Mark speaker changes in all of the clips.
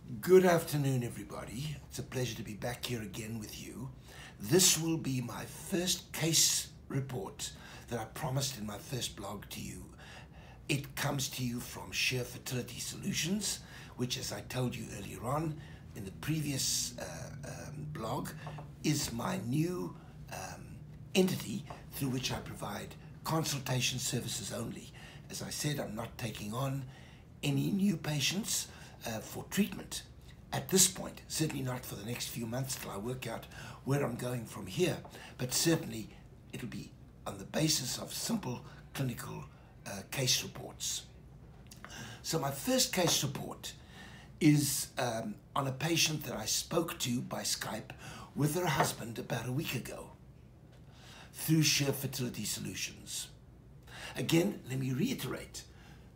Speaker 1: Good afternoon, everybody. It's a pleasure to be back here again with you. This will be my first case report that I promised in my first blog to you. It comes to you from Infertility Solutions, which, as I told you earlier on in the previous blog, is my new entity through which I provide consultation services only. As I said, I'm not taking on any new patients for treatment at this point, certainly not for the next few months till I work out where I'm going from here, but certainly it'll be on the basis of simple clinical case reports. So my first case report is on a patient that I spoke to by Skype with her husband about a week ago through Infertility Solutions. Again, let me reiterate,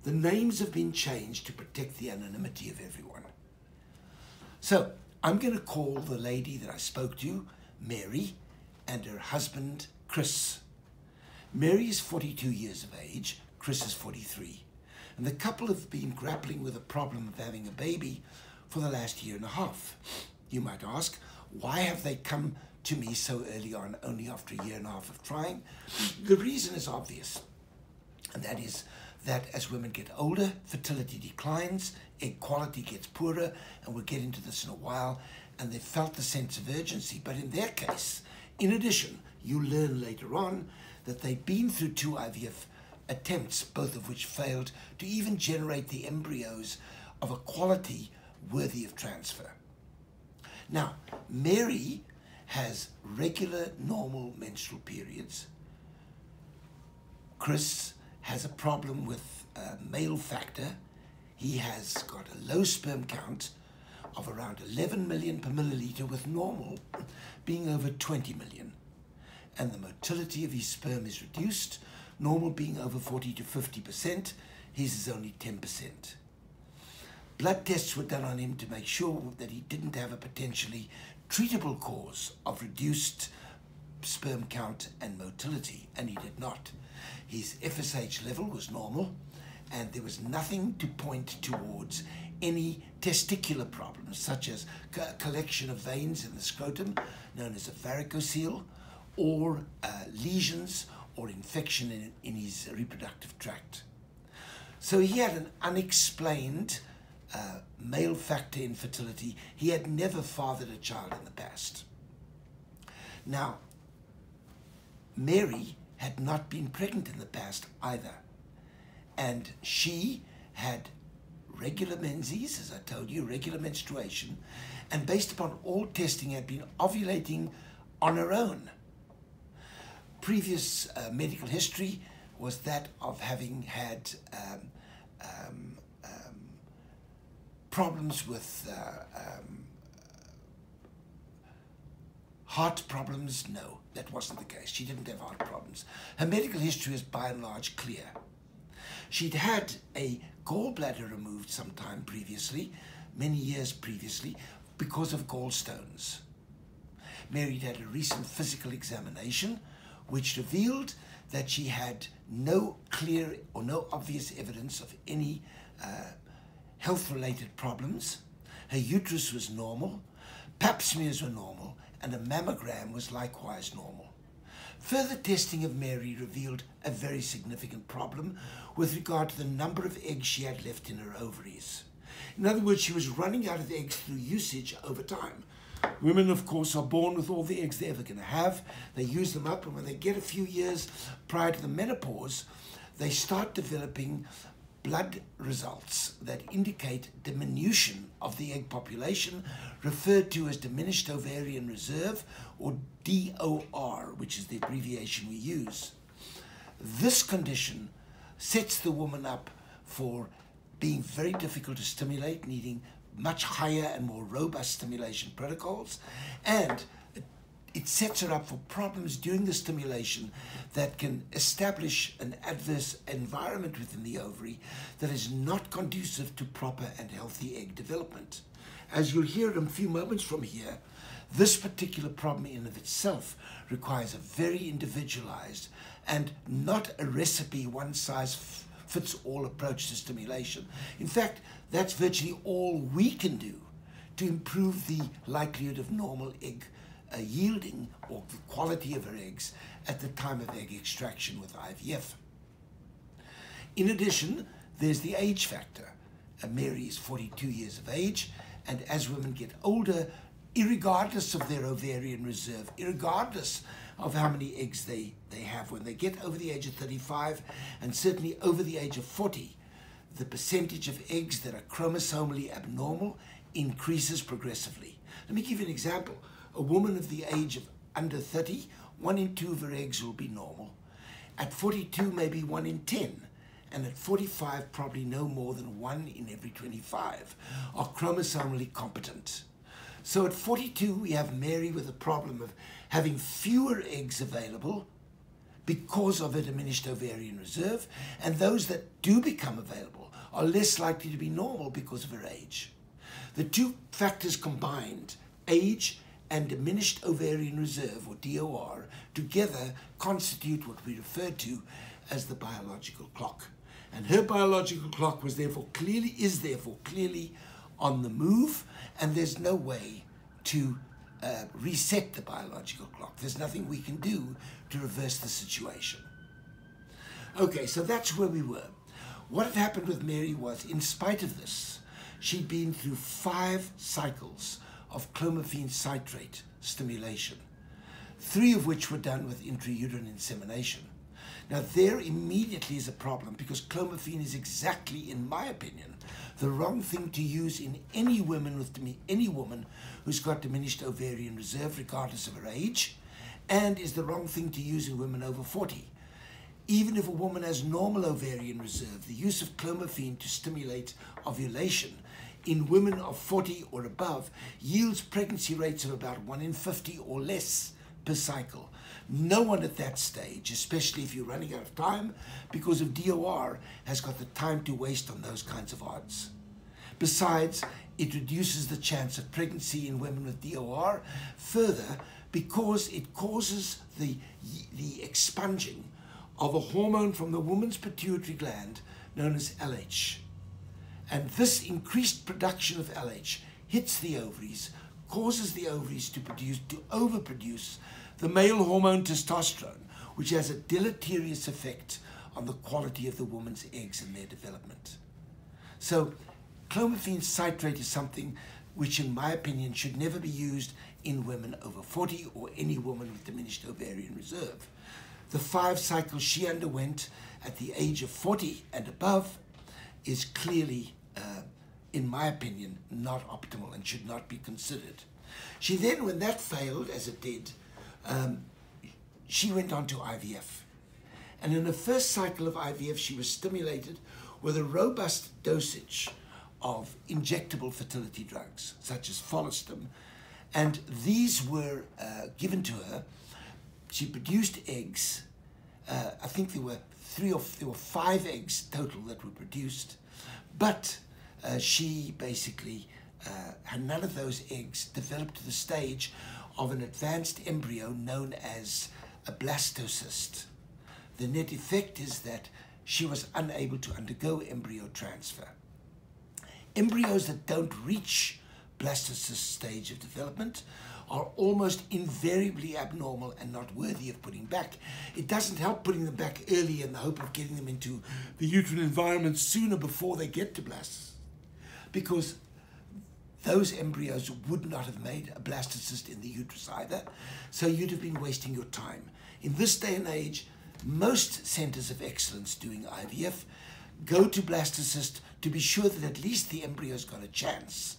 Speaker 1: the names have been changed to protect the anonymity of everyone. So I'm going to call the lady that I spoke to, Mary, and her husband, Chris. Mary is 42 years of age, Chris is 43. And the couple have been grappling with the problem of having a baby for the last year and a half. You might ask, why have they come to me so early on, only after a year and a half of trying? The reason is obvious, and that is that as women get older, fertility declines, egg quality gets poorer, and we'll get into this in a while, and they felt the sense of urgency. But in their case, in addition, you learn later on that they'd been through 2 IVF attempts, both of which failed to even generate the embryos of a quality worthy of transfer. Now, Mary has regular, normal menstrual periods. Chris has a problem with male factor. He has got a low sperm count of around 11 million per milliliter, with normal being over 20 million. And the motility of his sperm is reduced, normal being over 40 to 50%, his is only 10%. Blood tests were done on him to make sure that he didn't have a potentially treatable cause of reduced sperm count and motility, and he did not. His FSH level was normal, and there was nothing to point towards any testicular problems, such as collection of veins in the scrotum, known as a varicocele, or lesions or infection in his reproductive tract. So he had an unexplained male factor infertility. He had never fathered a child in the past. Now, Mary had not been pregnant in the past either, and she had regular menses, as I told you, regular menstruation, and based upon all testing had been ovulating on her own. Previous medical history was that of having had problems with heart problems. No, that wasn't the case. She didn't have heart problems. Her medical history is by and large clear. She'd had a gallbladder removed sometime previously, many years previously, because of gallstones. Mary'd had a recent physical examination which revealed that she had no clear or no obvious evidence of any health-related problems. Her uterus was normal, pap smears were normal, and a mammogram was likewise normal. Further testing of Mary revealed a very significant problem with regard to the number of eggs she had left in her ovaries. In other words, she was running out of eggs through usage over time. Women, of course, are born with all the eggs they're ever going to have. They use them up, and when they get a few years prior to the menopause, they start developing blood results that indicate diminution of the egg population, referred to as diminished ovarian reserve, or DOR, which is the abbreviation we use. This condition sets the woman up for being very difficult to stimulate, needing much higher and more robust stimulation protocols, and it sets her up for problems during the stimulation that can establish an adverse environment within the ovary that is not conducive to proper and healthy egg development. As you'll hear in a few moments from here, this particular problem in and of itself requires a very individualized and not a recipe, one-size-fits-all approach to stimulation. In fact, that's virtually all we can do to improve the likelihood of normal egg yielding, or the quality of her eggs at the time of egg extraction with IVF. In addition, there's the age factor. Mary is 42 years of age, and as women get older, irregardless of their ovarian reserve, irregardless of how many eggs they have, when they get over the age of 35 and certainly over the age of 40, the percentage of eggs that are chromosomally abnormal increases progressively. Let me give you an example. A woman of the age of under 30, 1 in 2 of her eggs will be normal. At 42, maybe 1 in 10. And at 45, probably no more than 1 in every 25 are chromosomally competent. So at 42, we have Mary with a problem of having fewer eggs available because of a diminished ovarian reserve, and those that do become available are less likely to be normal because of her age. The two factors combined, age and diminished ovarian reserve, or DOR, together constitute what we refer to as the biological clock. And her biological clock is therefore clearly on the move, and there's no way to reset the biological clock. There's nothing we can do to reverse the situation. Okay, so that's where we were. What had happened with Mary was, in spite of this, she'd been through 5 cycles of clomiphene citrate stimulation, 3 of which were done with intrauterine insemination. Now, there immediately is a problem, because clomiphene is exactly, in my opinion, the wrong thing to use in any woman who's got diminished ovarian reserve, regardless of her age, and is the wrong thing to use in women over 40. Even if a woman has normal ovarian reserve, the use of clomiphene to stimulate ovulation in women of 40 or above yields pregnancy rates of about 1 in 50 or less per cycle. No one at that stage, especially if you're running out of time because of DOR, has got the time to waste on those kinds of odds. Besides, it reduces the chance of pregnancy in women with DOR further, because it causes the expunging of a hormone from the woman's pituitary gland known as LH. And this increased production of LH hits the ovaries, causes the ovaries to overproduce the male hormone testosterone, which has a deleterious effect on the quality of the woman's eggs and their development. So clomiphene citrate is something which, in my opinion, should never be used in women over 40 or any woman with diminished ovarian reserve. The 5 cycles she underwent at the age of 40 and above is clearly, in my opinion, not optimal and should not be considered. She then, when that failed, as it did, she went on to IVF. And in the first cycle of IVF, she was stimulated with a robust dosage of injectable fertility drugs, such as Follistim, and these were given to her. She produced eggs. I think there were 5 eggs total that were produced, but she basically had none of those eggs developed to the stage of an advanced embryo known as a blastocyst. The net effect is that she was unable to undergo embryo transfer. Embryos that don't reach blastocyst stage of development are almost invariably abnormal and not worthy of putting back. It doesn't help putting them back early in the hope of getting them into the uterine environment sooner before they get to blastocyst, because those embryos would not have made a blastocyst in the uterus either, so you'd have been wasting your time. In this day and age, most centers of excellence doing IVF go to blastocyst to be sure that at least the embryo's got a chance.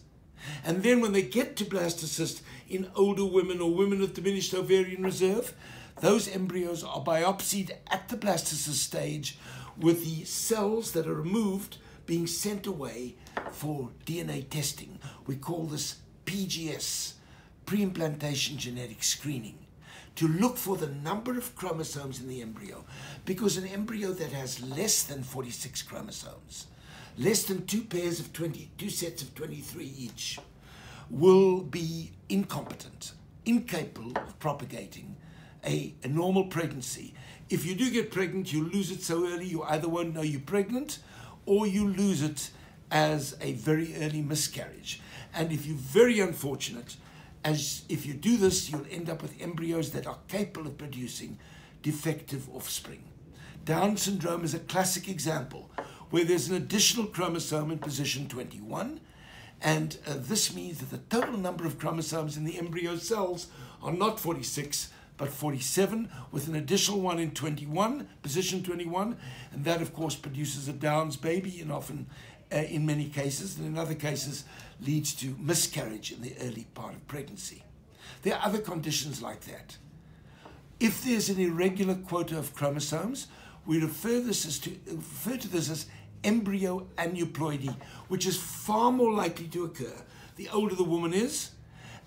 Speaker 1: And then when they get to blastocyst in older women or women with diminished ovarian reserve, those embryos are biopsied at the blastocyst stage, with the cells that are removed being sent away for DNA testing. We call this PGS, pre-implantation genetic screening, to look for the number of chromosomes in the embryo, because an embryo that has less than 46 chromosomes, less than 2 sets of 23 each, will be incompetent, incapable of propagating a normal pregnancy. If you do get pregnant, you lose it so early you either won't know you're pregnant, or you lose it as a very early miscarriage. And if you're very unfortunate, as if you do this, you'll end up with embryos that are capable of producing defective offspring. Down syndrome is a classic example where there's an additional chromosome in position 21, and this means that the total number of chromosomes in the embryo cells are not 46, but 47, with an additional one in 21, position 21, and that, of course, produces a Down's baby, and often, in many cases, and in other cases, leads to miscarriage in the early part of pregnancy. There are other conditions like that. If there's an irregular quota of chromosomes, we refer to this as embryo aneuploidy, which is far more likely to occur the older the woman is,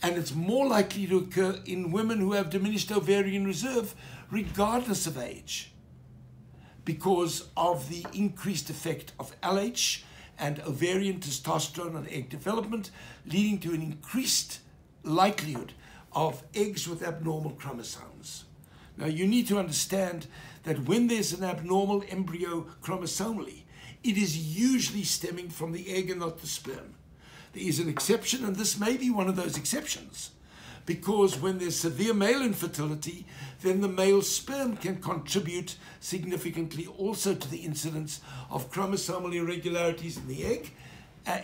Speaker 1: and it's more likely to occur in women who have diminished ovarian reserve, regardless of age, because of the increased effect of LH and ovarian testosterone on egg development, leading to an increased likelihood of eggs with abnormal chromosomes. Now, you need to understand that when there's an abnormal embryo chromosomally, it is usually stemming from the egg and not the sperm. There is an exception, and this may be one of those exceptions, because when there's severe male infertility, then the male sperm can contribute significantly also to the incidence of chromosomal irregularities in the egg,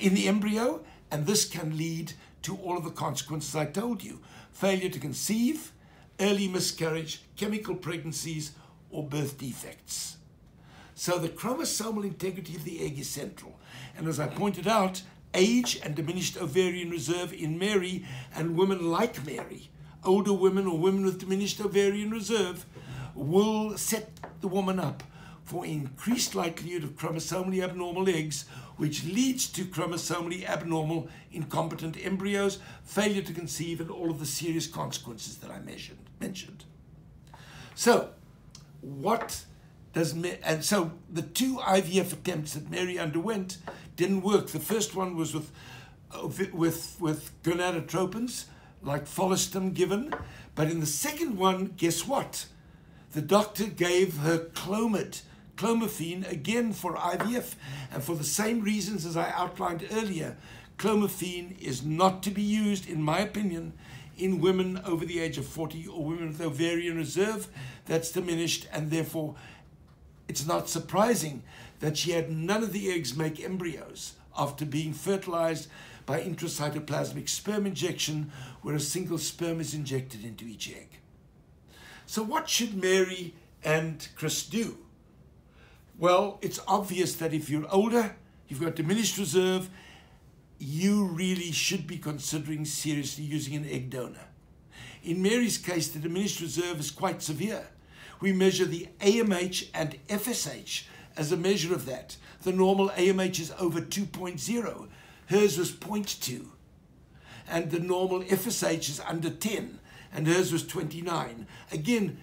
Speaker 1: in the embryo, and this can lead to all of the consequences I told you: failure to conceive, early miscarriage, chemical pregnancies, or birth defects. So the chromosomal integrity of the egg is central. And as I pointed out, age and diminished ovarian reserve in Mary and women like Mary, older women or women with diminished ovarian reserve, will set the woman up for increased likelihood of chromosomally abnormal eggs, which leads to chromosomally abnormal incompetent embryos, failure to conceive, and all of the serious consequences that I mentioned. So, so the two IVF attempts that Mary underwent didn't work. The first one was with gonadotropins, like follistim given, but in the second one, guess what? The doctor gave her clomiphene, again for IVF, and for the same reasons as I outlined earlier. Clomiphene is not to be used, in my opinion, in women over the age of 40 or women with ovarian reserve that's diminished, and therefore it's not surprising that she had none of the eggs make embryos after being fertilized by intracytoplasmic sperm injection, where a single sperm is injected into each egg. So what should Mary and Chris do? Well, it's obvious that if you're older, you've got diminished reserve, you really should be considering seriously using an egg donor. In Mary's case, the diminished reserve is quite severe. We measure the AMH and FSH as a measure of that. The normal AMH is over 2.0. Hers was 0.2. And the normal FSH is under 10. And hers was 29. Again,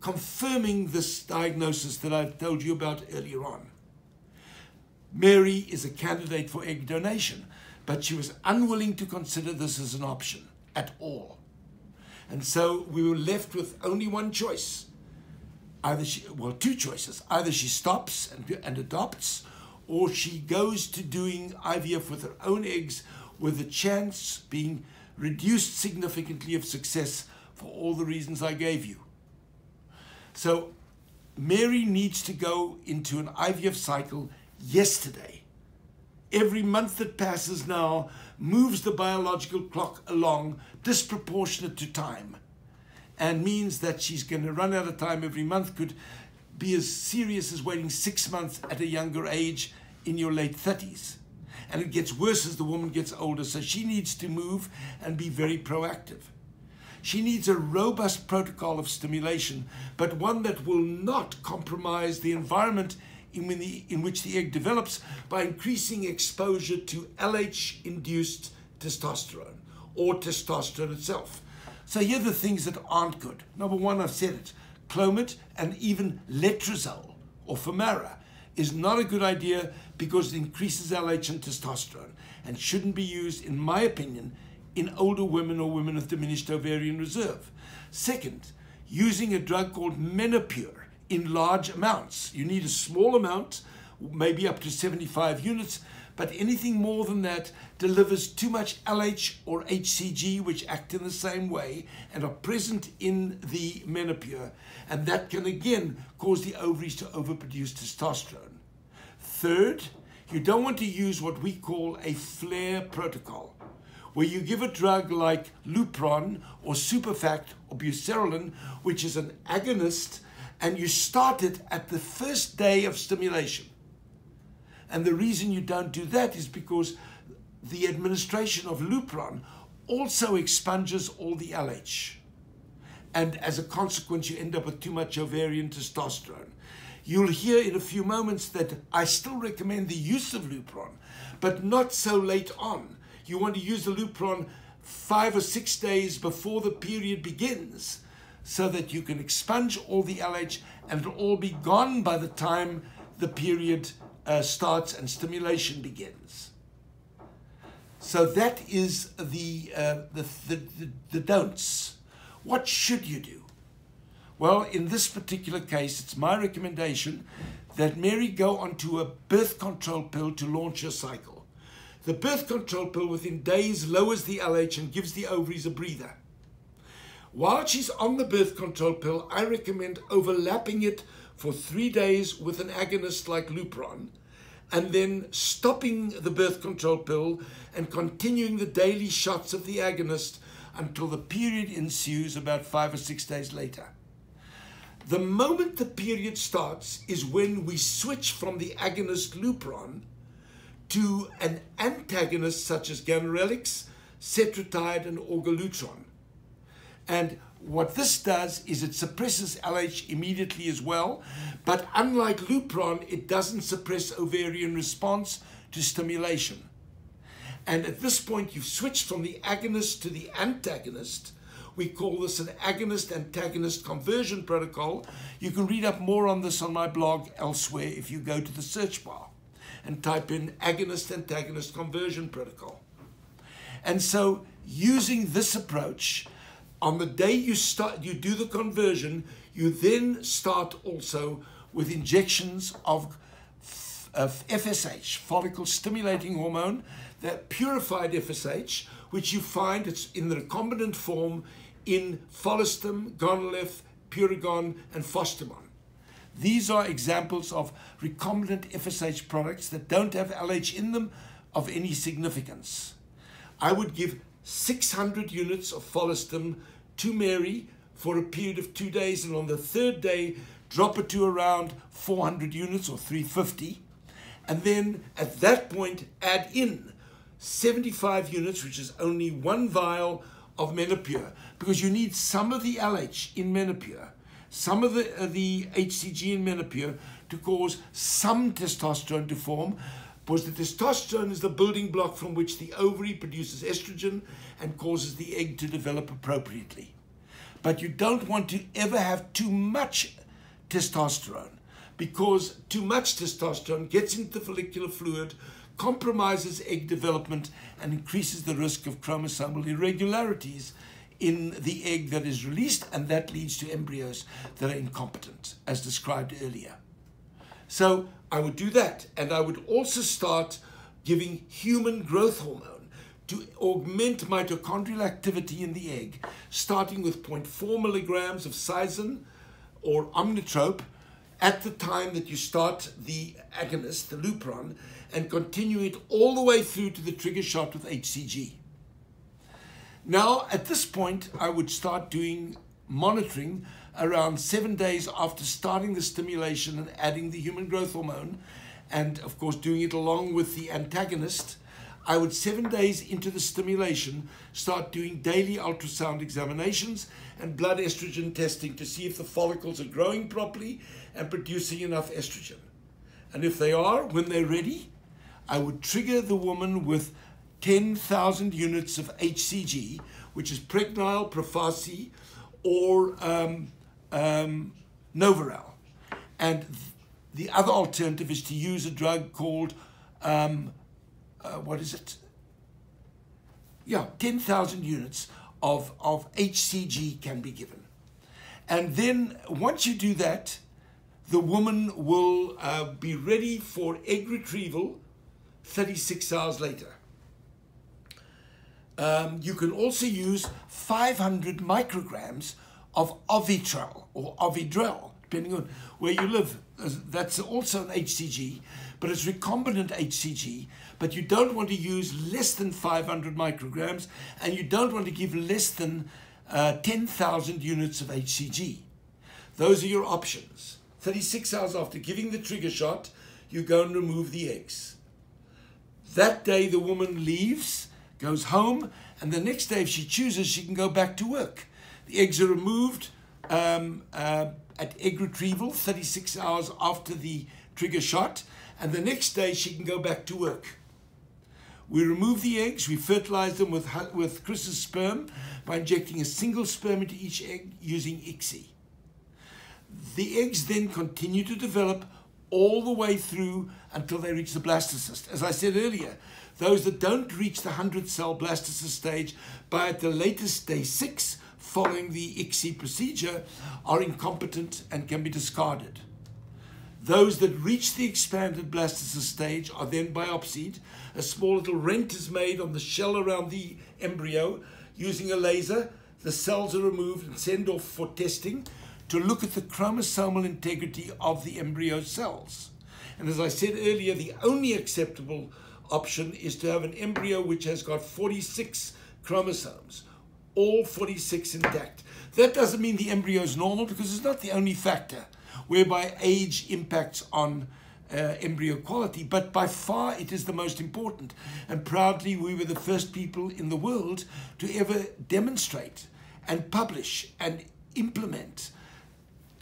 Speaker 1: confirming this diagnosis that I've told you about earlier on. Mary is a candidate for egg donation, but she was unwilling to consider this as an option at all. And so we were left with only one choice. Two choices. Either she stops and adopts, or she goes to doing IVF with her own eggs, with the chance being reduced significantly of success for all the reasons I gave you. So Mary needs to go into an IVF cycle yesterday. Every month that passes now moves the biological clock along disproportionate to time, and means that she's going to run out of time every month. Could be as serious as waiting 6 months at a younger age in your late 30s. And it gets worse as the woman gets older, so she needs to move and be very proactive. She needs a robust protocol of stimulation, but one that will not compromise the environment in which the egg develops by increasing exposure to LH-induced testosterone or testosterone itself. So here are the things that aren't good. Number one, I've said it. Clomid and even letrozole or Femara is not a good idea because it increases LH and testosterone and shouldn't be used, in my opinion, in older women or women with diminished ovarian reserve. Second, using a drug called Menopur in large amounts. You need a small amount, maybe up to 75 units, but anything more than that delivers too much LH or HCG, which act in the same way and are present in the menopause, and that can again cause the ovaries to overproduce testosterone. Third, you don't want to use what we call a flare protocol, where you give a drug like Lupron or Superfact or Buserelin, which is an agonist, and you start it at the first day of stimulation. And the reason you don't do that is because the administration of Lupron also expunges all the LH. And as a consequence, you end up with too much ovarian testosterone. You'll hear in a few moments that I still recommend the use of Lupron, but not so late on. You want to use the Lupron 5 or 6 days before the period begins, so that you can expunge all the LH and it'll all be gone by the time the period starts and stimulation begins. So that is the don'ts. What should you do? Well, in this particular case, it's my recommendation that Mary go onto a birth control pill to launch her cycle. The birth control pill within days lowers the LH and gives the ovaries a breather. While she's on the birth control pill, I recommend overlapping it for 3 days with an agonist like Lupron, and then stopping the birth control pill and continuing the daily shots of the agonist until the period ensues about 5 or 6 days later. The moment the period starts is when we switch from the agonist Lupron to an antagonist such as ganirelix, cetrotide, and orgalutron. And what this does is it suppresses LH immediately as well, but unlike Lupron, it doesn't suppress ovarian response to stimulation. And at this point, you've switched from the agonist to the antagonist. We call this an agonist-antagonist conversion protocol. You can read up more on this on my blog elsewhere if you go to the search bar and type in agonist-antagonist conversion protocol. And so using this approach, on the day you do the conversion, you then start also with injections of FSH, follicle stimulating hormone, that purified FSH, which you find it's in the recombinant form in Follistim, Gonalef, Purigon, and Fostimon. These are examples of recombinant FSH products that don't have LH in them of any significance. I would give 600 units of Follistim to Mary for a period of 2 days, and on the 3rd day, drop it to around 400 units or 350. And then at that point, add in 75 units, which is only 1 vial of Menopur, because you need some of the LH in Menopur, some of the HCG in Menopur to cause some testosterone to form, because the testosterone is the building block from which the ovary produces estrogen and causes the egg to develop appropriately. But you don't want to ever have too much testosterone, because too much testosterone gets into the follicular fluid, compromises egg development, and increases the risk of chromosomal irregularities in the egg that is released, and that leads to embryos that are incompetent, as described earlier. So I would do that, and I would also start giving human growth hormone to augment mitochondrial activity in the egg, starting with 0.4 milligrams of Sison or Omnitrope at the time that you start the agonist, the Lupron, and continue it all the way through to the trigger shot with HCG. Now, at this point, I would start doing monitoring around 7 days after starting the stimulation and adding the human growth hormone, and of course doing it along with the antagonist. I would 7 days into the stimulation start doing daily ultrasound examinations and blood estrogen testing to see if the follicles are growing properly and producing enough estrogen. And if they are, when they're ready, I would trigger the woman with 10,000 units of HCG, which is Pregnyl, Profasi, or Novarel. And the other alternative is to use a drug called, what is it? Yeah, 10,000 units of HCG can be given. And then once you do that, the woman will be ready for egg retrieval 36 hours later. You can also use 500 micrograms of Ovitrel or Ovidrel, depending on where you live. That's also an HCG, but it's recombinant HCG. But you don't want to use less than 500 micrograms, and you don't want to give less than 10,000 units of HCG. Those are your options. 36 hours after giving the trigger shot, you go and remove the eggs. That day the woman leaves, goes home, and the next day if she chooses, she can go back to work. The eggs are removed at egg retrieval 36 hours after the trigger shot, and the next day she can go back to work. We remove the eggs, we fertilize them with Chris's sperm by injecting a single sperm into each egg using ICSI. The eggs then continue to develop all the way through until they reach the blastocyst. As I said earlier, those that don't reach the 100-cell blastocyst stage by at the latest day 6 following the ICSI procedure are incompetent and can be discarded. Those that reach the expanded blastocyst stage are then biopsied. A small little rent is made on the shell around the embryo. Using a laser, the cells are removed and sent off for testing to look at the chromosomal integrity of the embryo cells. And as I said earlier, the only acceptable option is to have an embryo which has got 46 chromosomes, all 46 intact. That doesn't mean the embryo is normal, because it's not the only factor whereby age impacts on embryo quality, but by far it is the most important. And proudly, we were the first people in the world to ever demonstrate and publish and implement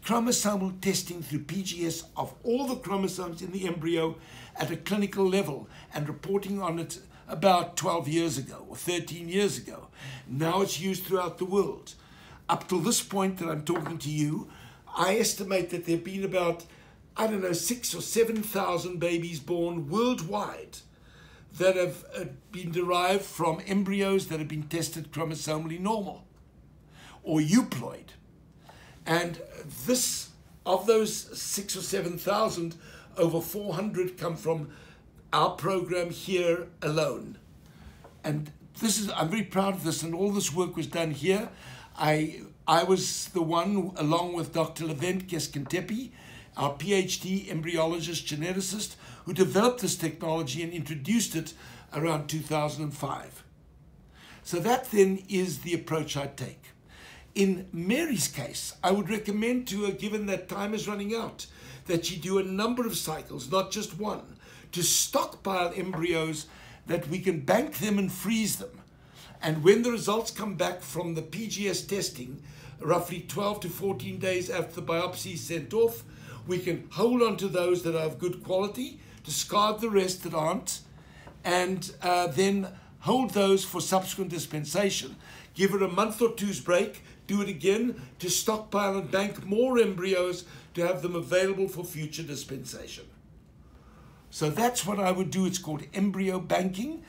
Speaker 1: chromosomal testing through PGS of all the chromosomes in the embryo at a clinical level, and reporting on it about 12 years ago or 13 years ago. Now it's used throughout the world. Up till this point that I'm talking to you, I estimate that there have been about, 6,000 or 7,000 babies born worldwide that have been derived from embryos that have been tested chromosomally normal or euploid. And of those 6,000 or 7,000, over 400 come from our program here alone. And I'm very proud of this, and all this work was done here. I was the one, along with Dr. Levent Keskentepi, our PhD embryologist geneticist, who developed this technology and introduced it around 2005. So that then is the approach I take. In Mary's case, I would recommend to her, given that time is running out, that she do a number of cycles, not just one, to stockpile embryos, that we can bank them and freeze them. And when the results come back from the PGS testing, roughly 12 to 14 days after the biopsy is sent off, we can hold on to those that are of good quality, discard the rest that aren't, and then hold those for subsequent dispensation. Give it a month or two's break, do it again to stockpile and bank more embryos to have them available for future dispensation. So that's what I would do. It's called embryo banking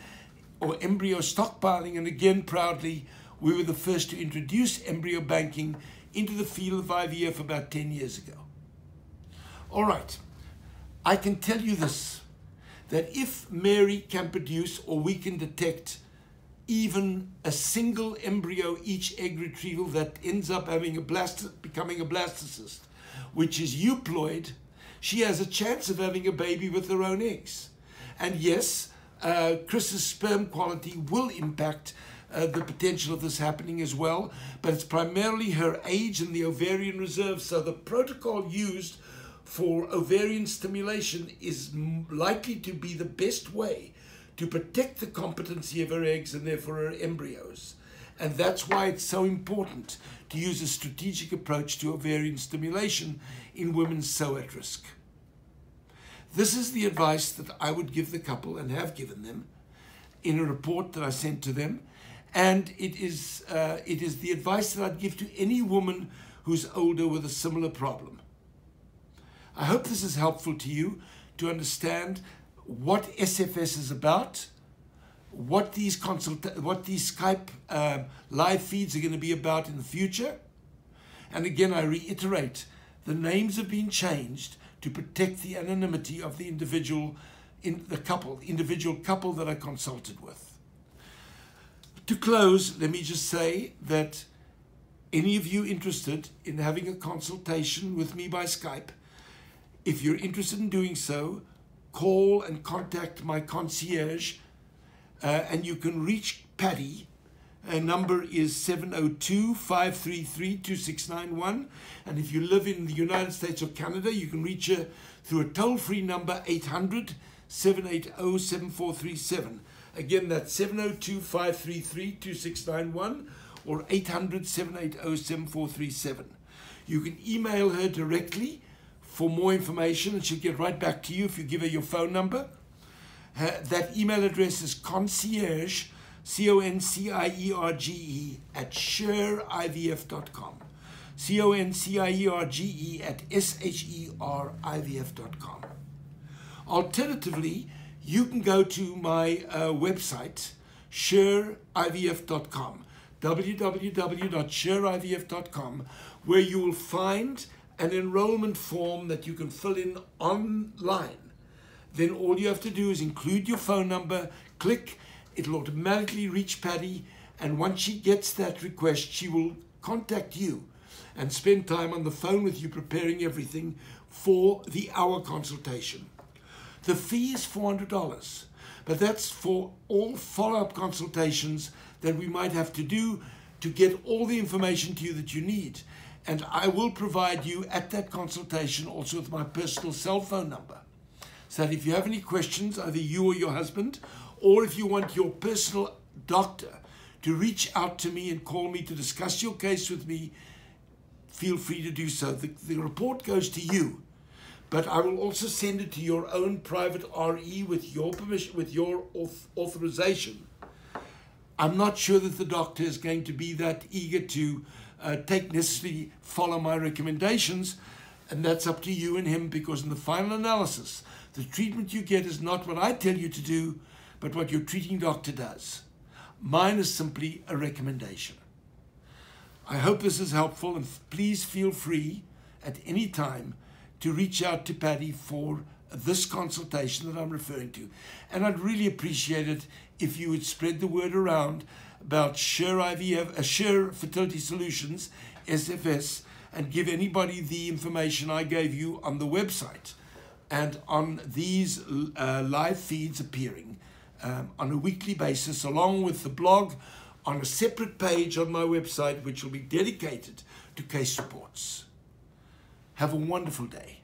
Speaker 1: or embryo stockpiling. And again, proudly, we were the first to introduce embryo banking into the field of IVF about 10 years ago. All right, I can tell you this, that if Mary can produce, or we can detect, even a single embryo each egg retrieval that ends up having becoming a blastocyst, which is euploid, she has a chance of having a baby with her own eggs. And yes, Chris's sperm quality will impact the potential of this happening as well, but it's primarily her age and the ovarian reserve. So the protocol used for ovarian stimulation is likely to be the best way to protect the competency of her eggs and therefore her embryos. And that's why it's so important to use a strategic approach to ovarian stimulation in women so at risk. This is the advice that I would give the couple and have given them in a report that I sent to them. And it is the advice that I'd give to any woman who's older with a similar problem. I hope this is helpful to you to understand what SFS is about, what these Skype live feeds are going to be about in the future. And again, I reiterate, the names have been changed to protect the anonymity of the individual in the individual couple that I consulted with. To close, let me just say that any of you interested in having a consultation with me by Skype, if you're interested in doing so, call and contact my concierge, and you can reach Paddy. Her number is 702-533-2691, and if you live in the United States or Canada, you can reach her through a toll-free number 800-780-7437. Again, that's 702-533-2691 or 800-780-7437. You can email her directly for more information, and she'll get right back to you if you give her your phone number. That email address is concierge, CONCIERGE at sherivf.com. CONCIERGE at SHERIVF.com. Alternatively, you can go to my website, sherivf.com, www.sherivf.com, where you will find an enrollment form that you can fill in online. Then all you have to do is include your phone number, click, it'll automatically reach Paddy, and once she gets that request, she will contact you and spend time on the phone with you preparing everything for the hour consultation. The fee is $400, but that's for all follow-up consultations that we might have to do to get all the information to you that you need. And I will provide you at that consultation also with my personal cell phone number, so that if you have any questions, either you or your husband, or if you want your personal doctor to reach out to me and call me to discuss your case with me, feel free to do so. The report goes to you, but I will also send it to your own private RE with your permission, with your authorization. I'm not sure that the doctor is going to be that eager to necessarily follow my recommendations, and that's up to you and him, because in the final analysis, the treatment you get is not what I tell you to do, but what your treating doctor does. Mine is simply a recommendation. I hope this is helpful, and please feel free at any time to reach out to Paddy for this consultation that I'm referring to. And I'd really appreciate it if you would spread the word around about Sher Fertility Solutions, SFS, and give anybody the information I gave you on the website and on these live feeds appearing on a weekly basis, along with the blog on a separate page on my website, which will be dedicated to case reports. Have a wonderful day.